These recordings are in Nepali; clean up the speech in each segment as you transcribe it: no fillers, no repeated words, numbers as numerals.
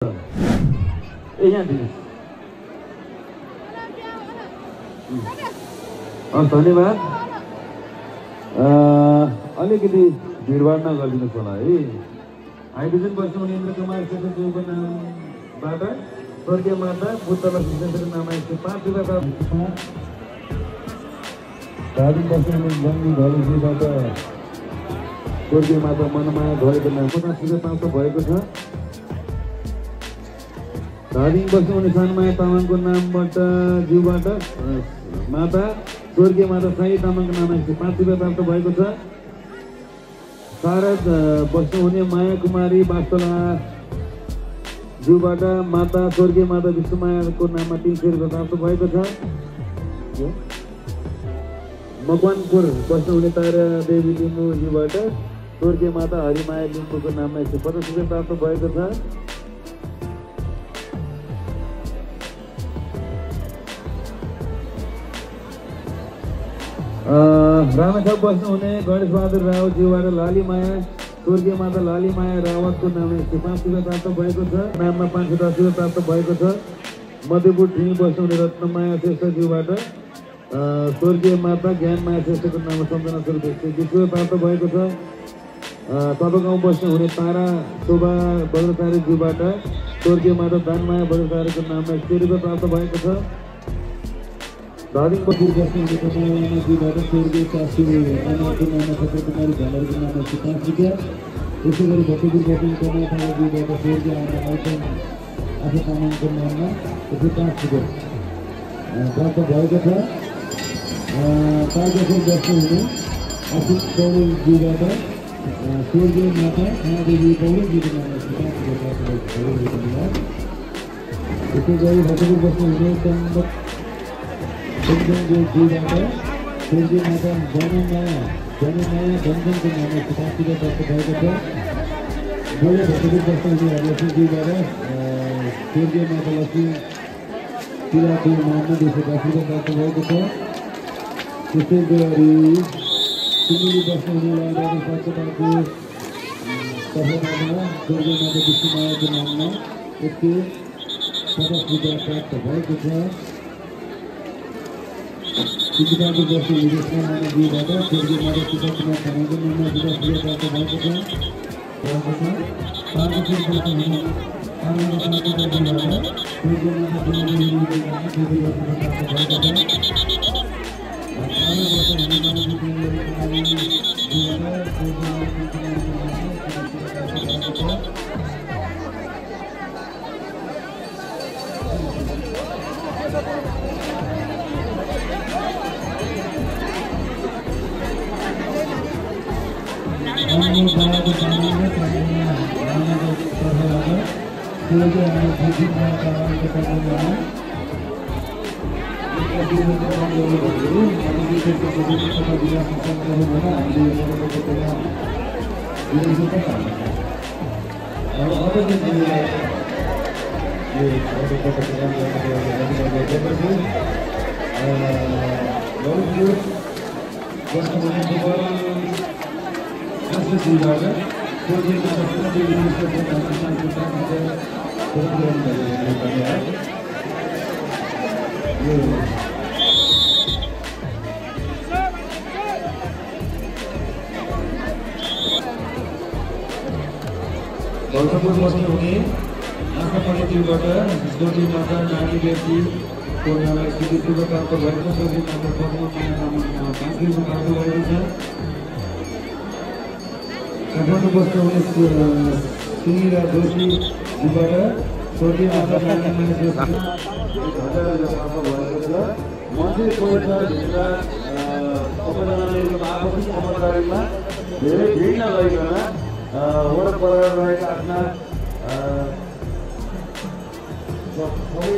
यहाँ दिनुहोस्। धन्यवाद। अलिकति भिडभाड नगरिदिनुहोस् होला है। हाइड्रोजन बस्नुहुने इन्द्रकुमार क्षेत्रज्यूको नामबाट स्वर्गीय माता बुद्धलक्ष्मी क्षेत्रको नाममा 105 रुपियाँ प्राप्त। धादिङ बस्नुहुने जङ्गी घलेजीबाट स्वर्गीय माता मनमाया घलेको नाम 50 रुपियाँ प्राप्त भएको छ। धादिङ बस्नुहुने सानमाया तामाङको नामबाट ज्यूबाट माता स्वर्गीय माता साई तामाङको नाममा 105 रुपियाँ प्राप्त भएको छ। शारद बस्नुहुने माया कुमारी वास्तला ज्यूबाट माता स्वर्गीय माता विष्णुमायाको नाममा 300 रुपियाँ प्राप्त भएको छ। मकवानपुर बस्नुहुने तारा देवी लिम्बू ज्यूबाट स्वर्गीय माता हरिमाया लिम्बूको नाममा 150 रुपियाँ प्राप्त भएको छ। रामेछाप बस्नुहुने गणेश बहादुर राव ज्यूबाट लालीमाया स्वर्गीय माता लालीमाया रावतको नाममा 105 रुपियाँ प्राप्त भएको छ। नाममा 510 रुपियाँ प्राप्त भएको छ। मध्यपुर ढिङ बस्नुहुने रत्नमाया श्रेष्ठ ज्यूबाट स्वर्गीय माता ज्ञानमाया श्रेष्ठको नाममा सम्झना स्वरूप 120 रुपियाँ प्राप्त भएको छ। तबगाउँ बस्नुहुने तारा शोभा बज्रचारी ज्यूबाट स्वर्गीय माता दानमाया बज्रचारीको नाममा 100 रुपियाँ प्राप्त भएको छ। धादिङ बस्नुहुने ज्यूबाट स्वर्गीय सासू आमाको नाममा सत्यकुमारी झालरको नाममा 105 रुपियाँ। त्यसै गरी भक्तपुर बस्नुहुने कमाथामा ज्यूबाट स्वर्गीय आमा आइटम आफू तामाङको नाममा 105 रुपियाँ प्राप्त भएको छ। तारकेश्वर बस्नुहुने असित पौडेल ज्यूबाट स्वर्गीय माता महादेवी पौडेलजीको नाममा 105 रुपियाँ प्राप्त भएको छ। त्यसै गरी भक्तपुर बस्नुहुने ज्यूबाट स्वर्गीय माता जनमाया बन्जनको नाममा 50 रुपियाँ प्राप्त भएको छ। बोले भक्तपुर बस्नुहुने हरिलक्ष्मी ज्यूबाट स्वर्गीय माता लक्ष्मी पिलाको नाममा 210 रुपियाँ प्राप्त भएको छ। त्यसै गरी सिन्धुली बस्नुहुने लालबहादुर पात्रको तर्फबाट स्वर्गीय माता विष्णुमायाको नाममा 150 रुपियाँ प्राप्त भएको छ। सिद्धिबाबु बस्नुहुने रेशमा ज्यूबाट स्वर्गीय माता सीताकुमार थामाको नाममा 50 रुपियाँ प्राप्त भएको छ। तारकेश्वर बस्नुहुने स्वर्गीय माता बुढादेवीको नाममा 20 रुपियाँ प्राप्त भएको छ। भक्तपुर बस्नुहुने आँखापट्टि ज्यूबाट स्वर्गीय माता नानी व्यक्तिको नाममा 120 रुपियाँ प्राप्त भएको छ। स्वर्गीय माता पद्ममाया नाममा 5 रुपियाँ प्राप्त भएको छ। काठमाडौँ बस्नुहुने सुनिरा जोशी ज्यूबाट स्वर्गीय माता नानीमाया श्रेष्ठ 1000 रुपियाँ प्राप्त भएको छ। मन्त्री परिषद भित्र आपसी समझदारीमा धेरै भिड नगरिकन वरपर रहेका आफ्ना सबै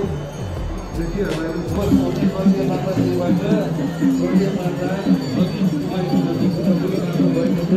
व्यक्तिहरूलाई स्वर्गीय माताजीबाट स्वर्गीय माता लक्ष्मी कुमारीको नाममा 50 रुपियाँ प्राप्त भएको छ।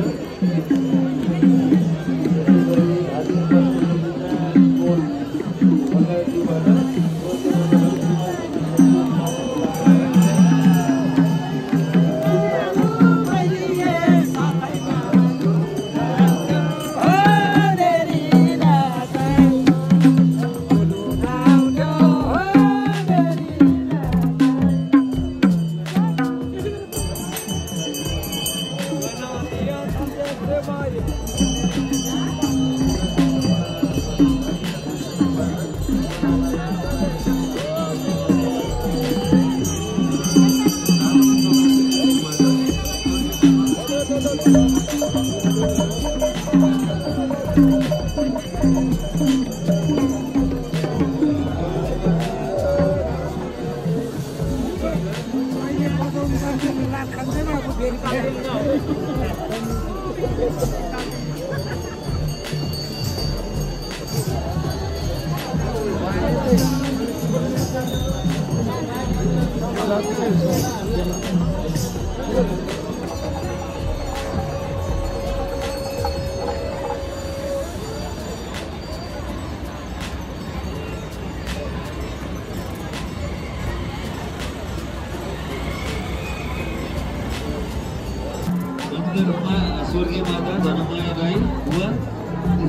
स्वर्गीय माता धनमाया राई बुवा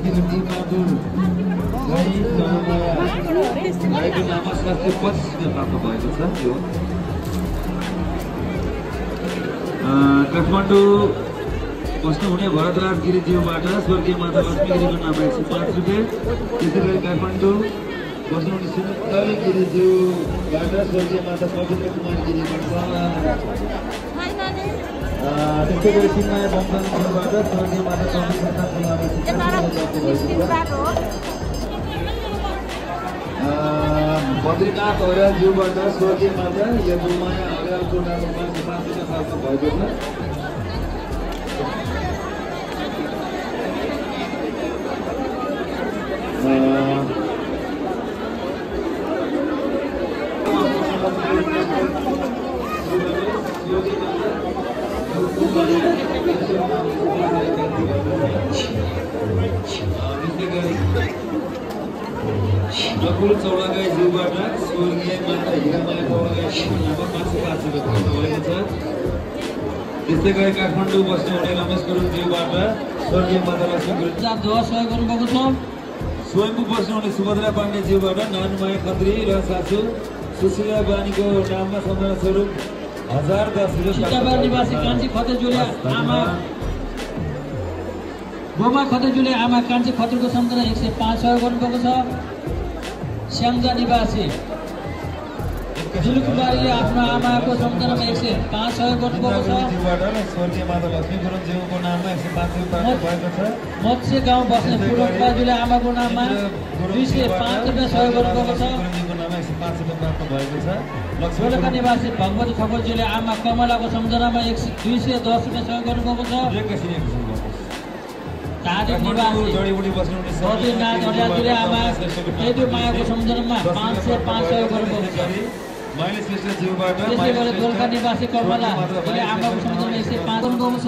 त्यसै गरी बहादुर राई धनमाया राईको नाममा शास्त्री 25 प्राप्त भएको छ। यो काठमाडौँ बस्नुहुने भरतराज गिरिज्यूबाट स्वर्गीय माता लक्ष्मी गिरीको नाममा 105 रुपियाँ। त्यसै गरी काठमाडौँ बस्नुहुने सुनिता गिरिज्यूबाट स्वर्गीय माता पवित्र कुमारी गिरीबाट त्यसै गरी सिंहमाया वंशबाट स्वर्गीय माता चन्द्रप्रसादको नाममा बद्रीनाथ अर्यालज्यूबाट स्वर्गीय माता यदुमाया अर्यालको नाममा 5 रुपियाँ प्राप्त भएको छ। नकुल चौडागाईज्यूबाट स्वर्गीय माता हिरामाया चौडागाईको नाममा 505 रुपियाँ प्राप्त भएको छ। त्यसै गरी काठमाडौँ बस्नुहुने रमेश गुरुङज्यूबाट स्वर्गीय माता लक्ष्मी गुरुङ सहयोग गर्नुभएको छ। स्वयम्भू बस्नुहुने सुभद्रा पाण्डेज्यूबाट नानुमाया खत्री र सासू सुशीला बानीको नाममा सम्मान स्वरूप 1010 रुपियाँ निवासी कान्छी खतेजुले आमा गोमा खतेजुले आमा कान्छी खत्रीको सम्झना 105 सहयोग गर्नुभएको छ। स्याङ्जा निवासी जुलुकुमारीले आफ्नो आमाको सम्झनामा 105 सहयोग गर्नुभएको छ। स्वर्गीय माता लक्ष्मी गुरुङज्यूको नाममा 105 रुपियाँ भएको छ। मत्स्य गाउँ बस्ने पूर्वक बाजुले आमाको नाममा 205 रुपियाँ सहयोग गर्नुभएको छ। 105 रुपियाँ प्राप्त भएको छ। सोलका निवासी भगवती ठकुरजीले आमा कमलाको सम्झनामा 210 रुपियाँ सहयोग गर्नुभएको छ। ताजिक निवासी बद्रीनाथ अर्यालज्यूले आमा यदुमायाको सम्झनामा 505 सहयोग गर्नुभएको छ। त्यसै गरी गोर्खा निवासी कमलाले आमाको सम्झनामा 105 गर्नुभएको छ।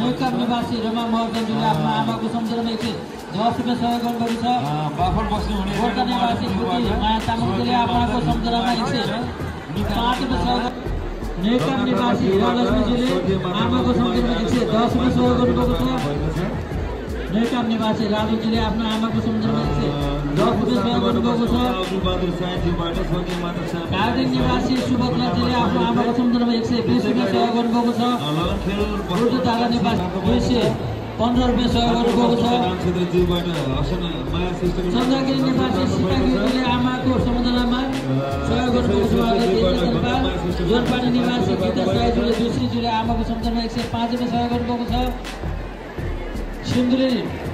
नौका निवासी रमा महर्जनज्यूले आफ्नो आमाको सम्झनामा 110 रुपियाँ सहयोग गर्नुभएको छ। गोर्खा निवासी माया तामाङले आमाको सम्झनामा 105 रुपियाँ सहयोग। नेकम निवासी लक्ष्मीजीले आमाको सम्झनामा 110 रुपियाँ सहयोग गर्नुभएको छ। नेकम निवासी राजुजीले आफ्नो आमाको सम्झनामा 110 रुपियाँ सहयोग गर्नुभएको छ। कार्तिक निवासी सुभद्राजीले आफ्नो आमाको सम्झनामा 120 रुपियाँ सहयोग गर्नुभएको छ। तारा निवासी 215 रुपियाँ सहयोग गर्नुभएको छ। चन्द्रगिरी निवासी सीतागिरीले आमाको सम्झनामा सहयोग गर्नुभएको छ। जोरपानी निवासी गीता साईजुले दुश्रीजुले आमाको सम्झनामा 105 रुपियाँ सहयोग गर्नुभएको छ। सिन्धुली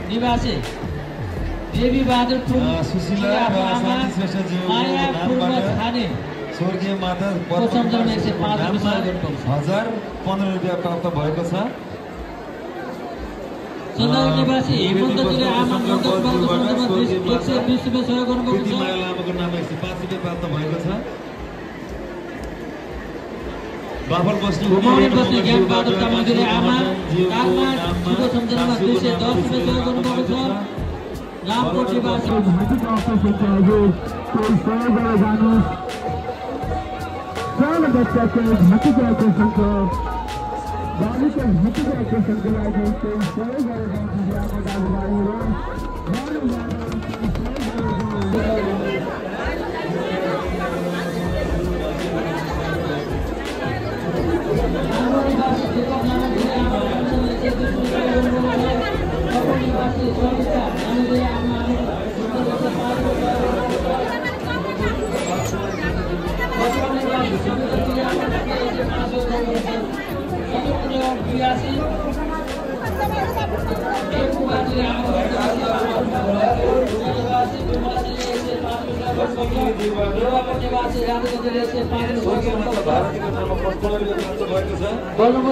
निवासी देवी बहादुर माया पूर्व खाने स्वर्गीय माता सम्झनामा 105 रुपियाँ सहयोग गर्नुभएको छ। 1015 रुपियाँ प्राप्त भएको छ। चन्द्रगिरी निवासी हेमन्तजीले आमा मन्दिरको सम्झनामा 120 रुपियाँ सहयोग गर्नुभएको छ। लामाको नाममा 105 रुपियाँ प्राप्त भएको छ। बाफल बस्नु ज्ञानबहादुर तामाङले आमा कारमा ठुलो सम्झनामा 210 रुपियाँ सहयोग गर्नुभएको छ। रामकोट निवासी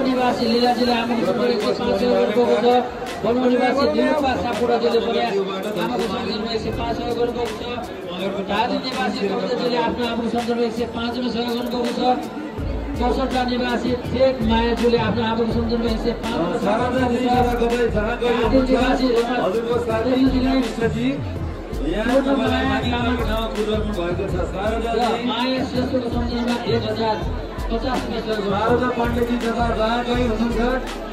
निवासी लीलाजीले आमाको सम्झनामा 105 रुपियाँ गर्नुभएको छ। कोलमा निवासी निरुपा सापकोटाजीले पनि आमाको सन्दर्भमा 105 सहयोग गर्नुभएको छ। धादिङ निवासी कविताजीले आफ्नो आमाको सन्दर्भमा 105 मा सहयोग गर्नुभएको छ। चौसठा निवासी शेख मायाजुले आफ्नो आमाको सन्दर्भमा 150 पाण्डेजी तथा राजभाइ हुनुहुन्छ,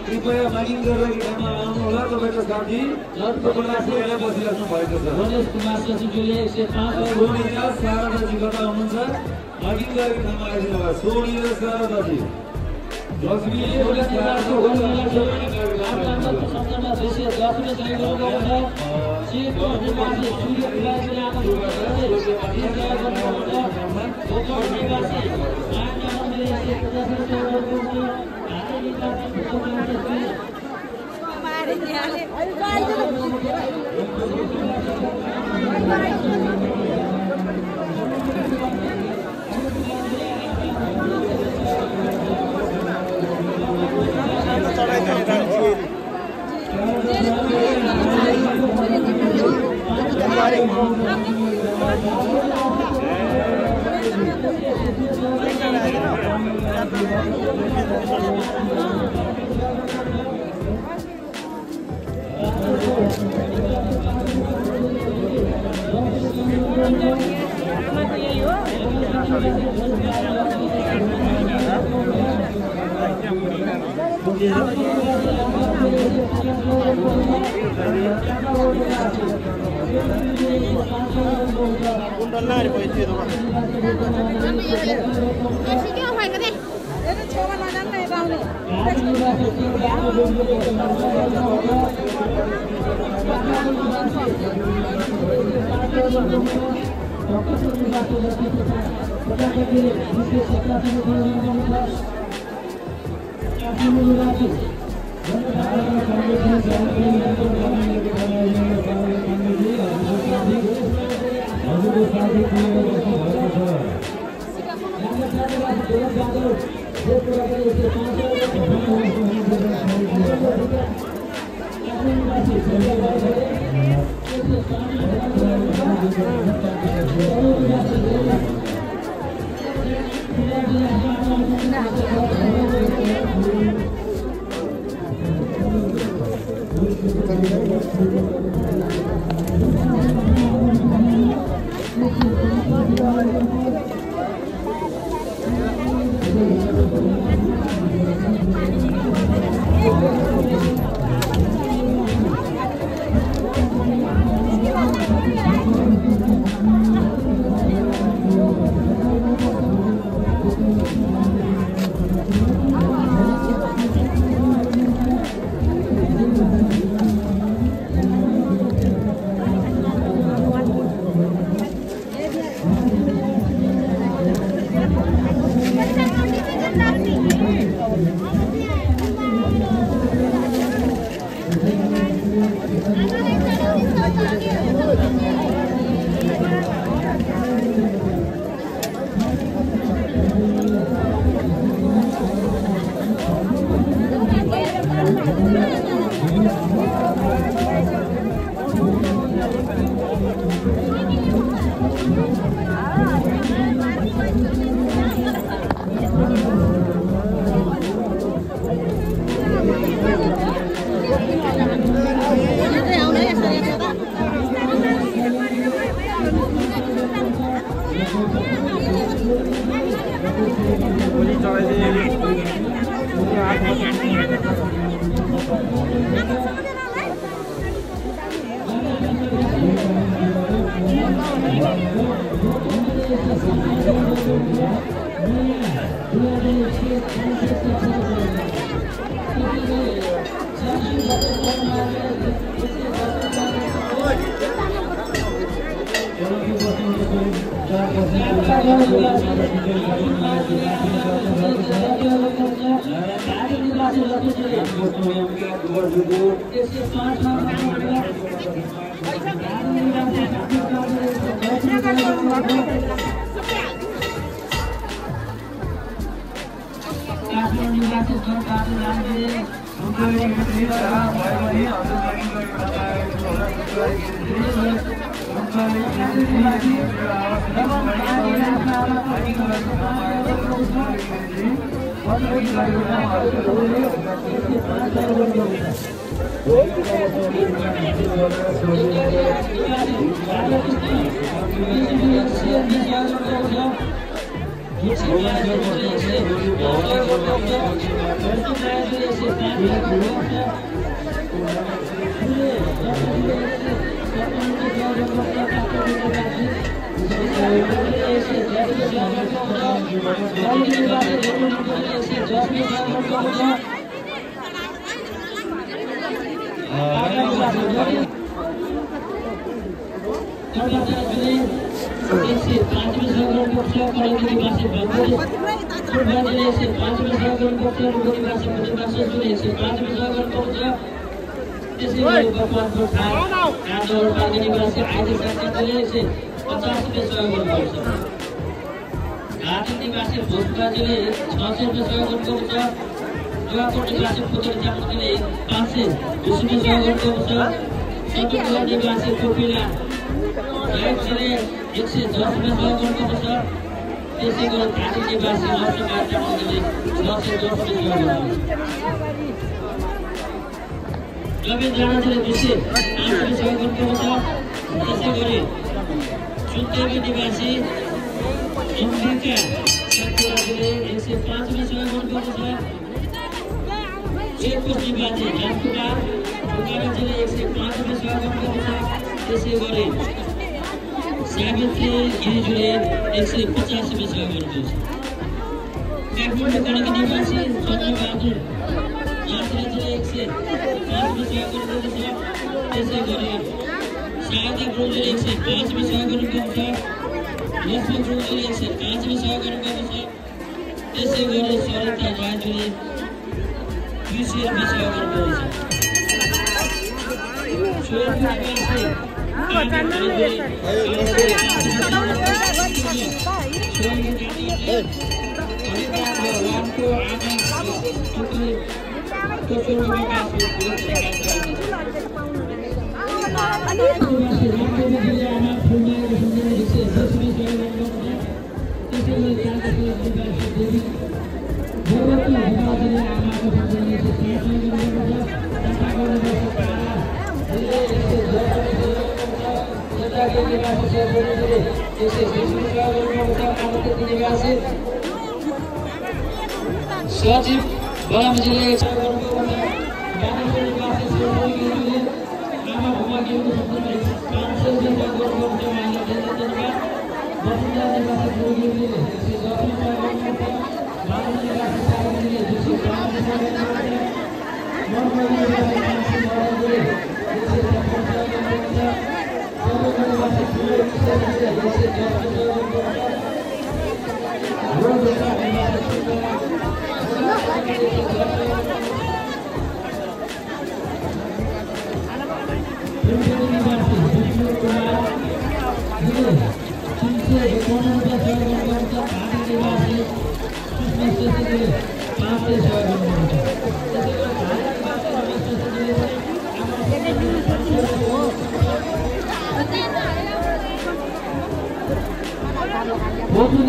कृपया मागिङ गरेर ठाउँमा आउनुहोला। तपाईँको साथी बसिराख्नु भएको छ। गणेश कुमार शशीजीले 105 सोनिया शारदाजी कता हुनुहुन्छ? मागिङ गरेर ठाउँमा आइदिनु भयो। सोनिया शारदाजी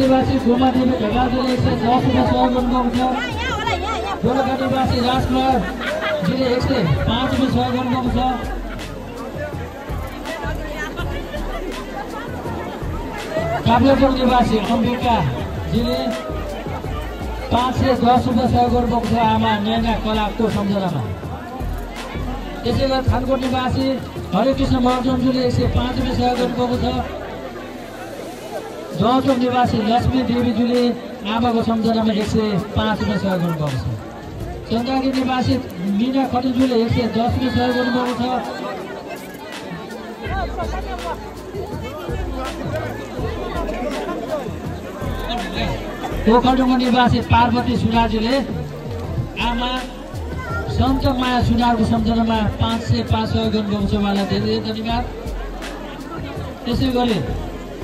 निवासी गोमादेवी ढकालले 110 रुपैयाँ सहयोग गर्नुहुन्छ। गोलका निवासी राजकुमार जिले 105 रुपैयाँ सहयोग गर्नुहुन्छ। काभ्रेपुर निवासी अम्बिका जिले 510 रुपैयाँ सहयोग गर्नुहुन्छ आमा नैना कलाको सम्झनामा। त्यसै गरी खानकोट निवासी हरिकृष्ण महर्जनज्यूले 105 रुपैयाँ सहयोग गर्नुभएको छ। जौचोक निवासी लक्ष्मी देवीज्यूले आमाको सम्झनामा 105 रुपैयाँ सहयोग गर्नुभएको छ। चन्द्रगिरी निवासी मिना खटिज्यूले 110 रुपैयाँ सहयोग गर्नुभएको छ। पोखरडुङ्गा निवासी पार्वती सुनारजीले आमा सन्त माया सुनारको सम्झनामा 505 सहयोग गर्नुभएको छ। उहाँलाई धेरै धन्यवाद। त्यसै गरी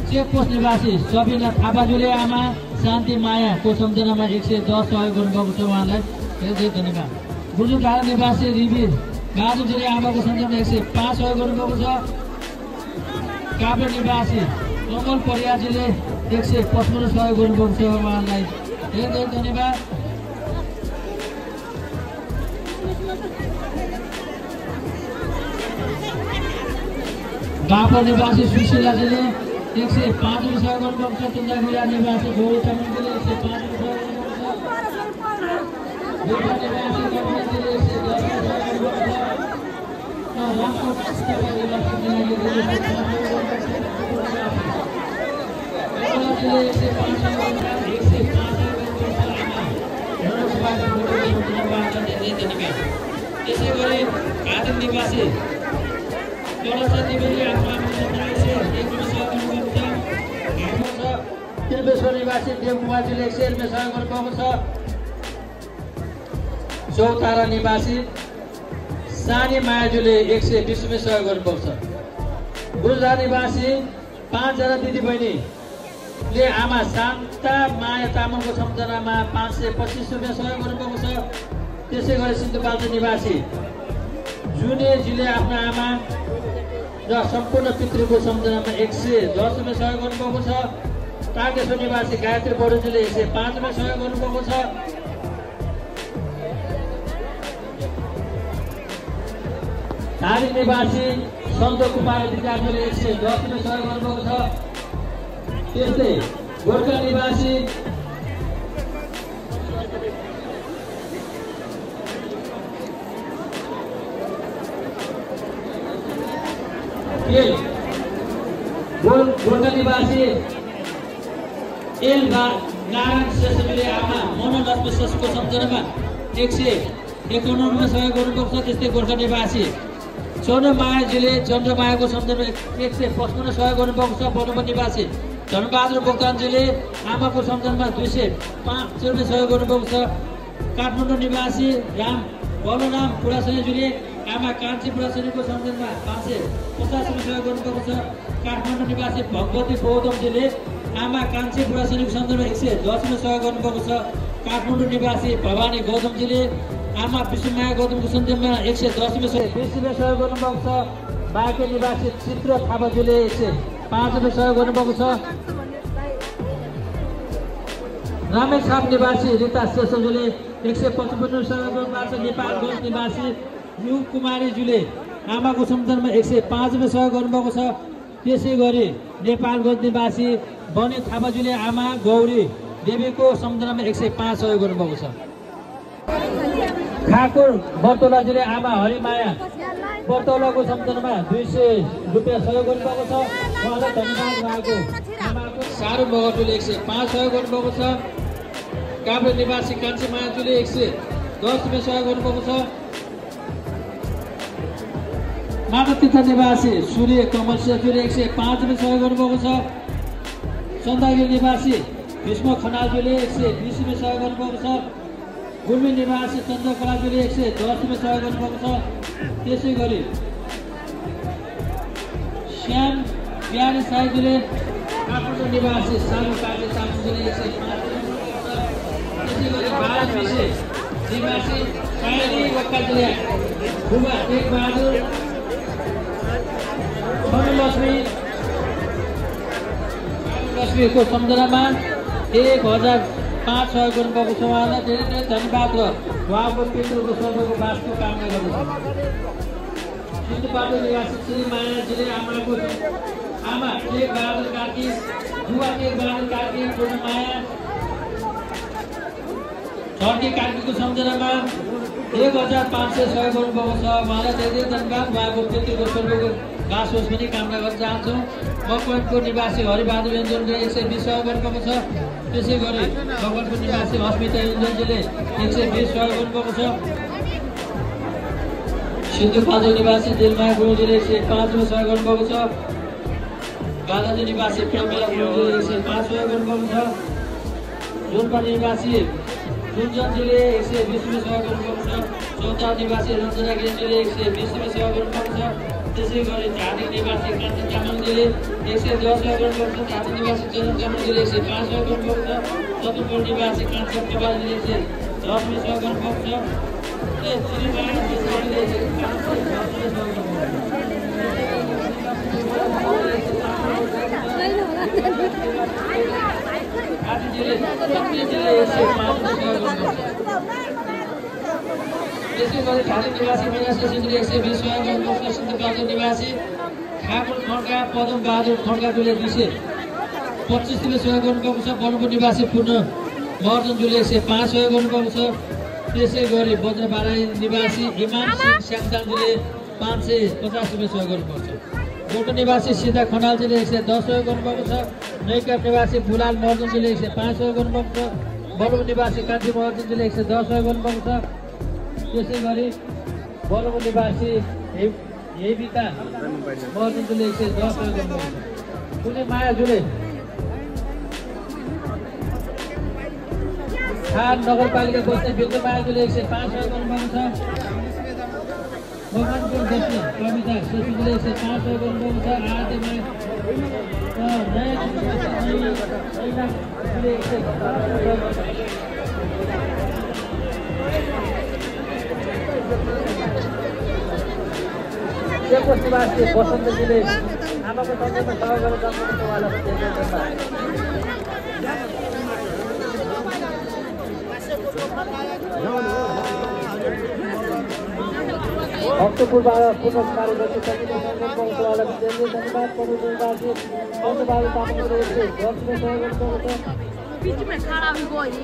चेकपोस्ट निवासी सबिना थापाज्यूले आमा शान्ति मायाको सम्झनामा 110 सहयोग गर्नुभएको छ। उहाँलाई धेरै धेरै धन्यवाद। बुजुर्ग निवासी रिबी गाजु जिल्ला आमाको सञ्चालन 105 सहयोग गर्नुभएको छ। काभ्रे निवासी कमल परियाजीले 155 सहयोग गर्नुभएको छ। उहाँलाई धेरै धेरै धन्यवाद। बापर निवासी सुशीलाजीले 105 सहयोग गर्नुभएको छ। चन्द्रगिरा निवासी गौरी तामाङले 105 सहयोग गर्नुभएको छ। गोर्खा निवासी कमलजीले 110 सहयोग गर्नुभएको छ। त्यसै गरी आदिम निवासी त्रिवेश्वर निवासी देवकुमारजीले 100 सहयोग गर्नुभएको छ। चौतारा निवासी सानी मायाजुले 120 सहयोग गर्नुभएको छ। गुजरा निवासी 5 जना दिदीबहिनीले आमा शान्ता माया तामाङको सम्झनामा 525 रुपियाँ सहयोग गर्नुभएको छ। त्यसै गरी सिन्धुपाल्चोक निवासी जुनेजीले आफ्ना आमा र सम्पूर्ण पितृको सम्झनामा 110 रुपियाँ सहयोग गर्नुभएको छ। तारकेश्वर निवासी गायत्री बडुजीले 105 रुपियाँ सहयोग गर्नुभएको छ। धारी निवासी सन्त कुमार अधिकारीले 110 रुपियाँ सहयोग गर्नुभएको छ। त्यस्तै गोर्खा निवासी गोर्खा निवासी एल नारायण श्रेष्ठले आमा मनोलक्ष्मी श्रेष्ठको सम्झनामा 151 सहयोग गर्नुभएको छ। त्यस्तै गोर्खा निवासी चन्द्रमायाजीले चन्द्रमायाको सम्झनामा 155 सहयोग गर्नुभएको छ। बनुपा निवासी धनबहादुर बोक्तानजीले आमाको सम्झनामा 205 रुपियाँ सहयोग गर्नुभएको छ। काठमाडौँ निवासी बलराम पुरासनीजीले आमा कान्छी पुरासनीको सम्झनामा 550 रुपियाँ सहयोग गर्नुभएको छ। काठमाडौँ निवासी भगवती गौतमजीले आमा कान्छी पुरासनीको सम्झनामा 110 रुपियाँ सहयोग गर्नुभएको छ। काठमाडौँ निवासी भवानी गौतमजीले आमा विष्णुमाया गौतमको सम्झनामा 110 रुपियाँ सहयोग गर्नुभएको छ। बाँके निवासी चित्र थापाजीले 105 रुपियाँ सहयोग गर्नुभएको छ। रामेछाप निवासी रीता श्रेष्ठजीले 155 सहयोग गर्नुभएको छ। नेपालगञ्ज निवासी यु कुमारीजीले आमाको सम्झनामा 105 रुपियाँ सहयोग गर्नुभएको छ। त्यसै गरी नेपालगञ्ज निवासी बने थापाजीले आमा गौरी देवीको सम्झनामा 105 सहयोग गर्नुभएको छ। ठाकुर बर्तौलाजीले आमा हरिमाया बर्तौलाको सम्झनामा 200 रुपियाँ सहयोग गर्नुभएको छ। उहाँलाई धन्यवाद उहाँको आमाको सारू मगरले 105 सहयोग गर्नुभएको छ। काभ्रे निवासी कान्छी मायाजुले 110 रुपियाँ सहयोग गर्नुभएको छ। माधवतीर्थ निवासी सूर्य कमल श्रेष्ठले 105 रुपियाँ सहयोग गर्नुभएको छ। चन्दागिरी निवासी भीष्म खनालजीले 120 रुपियाँ सहयोग गर्नुभएको छ। गुल्मी निवासी चन्द्रकलाजीले 110 रुपियाँ सहयोग गर्नुभएको छ। त्यसै गरी श्याम बिहारी साईजीले काठमाडौँ निवासी सानो काले तामाङजीले 105 रुपियाँ गर्नुभएको छ। त्यसै गरी बाह्रविसे निवासी काली वक्काजीले बुबा टेकबहादुर लक्ष्मीको सम्झनामा 1005 सहयोग गर्नुभएको छ। उहाँलाई धेरै धेरै धन्यवाद र उहाँको पितृको स्वर्गको वासको कामना गर्दछ। सिन्धुपाल्चोक निवासी श्री मायाजीले आमा टेकबहादुर कार्की बुबा टेकबहादुर कार्की पूर्णमाया झर्की कार्कीको सम्झनामा 1500 सहयोग गर्नुभएको छ। उहाँलाई धेरै धेरै धन्यवाद। उहाँको पितृको स्वर्गको वास होस् पनि कामना गर्न चाहन्छौँ। मकवानपुर निवासी हरिबहादुर योन्जनले 120 सहयोग गर्नुभएको छ। त्यसै गरी मकवानपुर निवासी अस्मिता योन्जनजीले 120 सहयोग गर्नुभएको छ। सिन्धुपाल्चोक निवासी दिलमाया गुरुजीले 105 रुपियाँ सहयोग गर्नुभएको छ। गालाजी निवासी प्रमिला गुरुजीले 105 सहयोग गर्नुभएको छ। जोनपा निवासी गुन्जनजीले 120 रुपियाँ सहयोग गर्नुभएको छ। चौतारा निवासी रञ्जना गिरीजीले 120 रुपियाँ सहयोग गर्नुभएको छ। त्यसै गरी झाडी निवासी कान्छी तामाङजीले 110 सहयोग गर्नुभएको छ। झाडी निवासी चन्द्र तामाङजीले 105 सहयोग गर्नुभएको छ। चतुरपुर निवासी कान्छी नेपालजीले 110 सहयोग गर्नुभएको छ। त्यसै गरी ठाली निवासी मीना शेषगिरी 120 सहयोग सिद्धबहादुर निवासी खापुर खड्का पदम बहादुर खड्काजुले 225 किलो सहयोग गर्नुभएको छ। बनपुर निवासी पूर्ण महर्जनजुले 105 सहयोग गर्नुभएको छ। त्यसै गरी बज्रबाराई निवासी इमान सिंह स्याङदाङजुले 550 रुपियाँ सहयोग गर्नुभएको छ। गोटो निवासी सीता खनालजीले 110 सहयोग गर्नुभएको छ। नैकाप निवासी बुलाल महर्जनजीले 105 सहयोग गर्नुभएको छ। बलुङ निवासी कान्छी महर्जनजीले 110 सहयोग गर्नुभएको छ। त्यसै गरी बलुङ निवासी हेबिका महर्जनजीले 110 सहयोग गर्नुभएको छ। कुनै मायाजुले खान नगरपालिका बस्ने बिर्द मायाजुले 105 सहयोग गर्नुभएको छ। भगवानपुर बस्ने कविता शेषगिरीले 105 सहयोग गर्नुभएको छ। आरतीमा निवासी बसन्तजीले आमाको तन्त्रमा सहयोग गरेर जन्मको उहाँलाई भक्तपुरबाट पुनस्कार गति सकिने धन्यवाद पहुँचाउनुवासी धन्यवाद तामाङले 10 सहयोग गर्नुभएको छ। बीचमा खडा गयो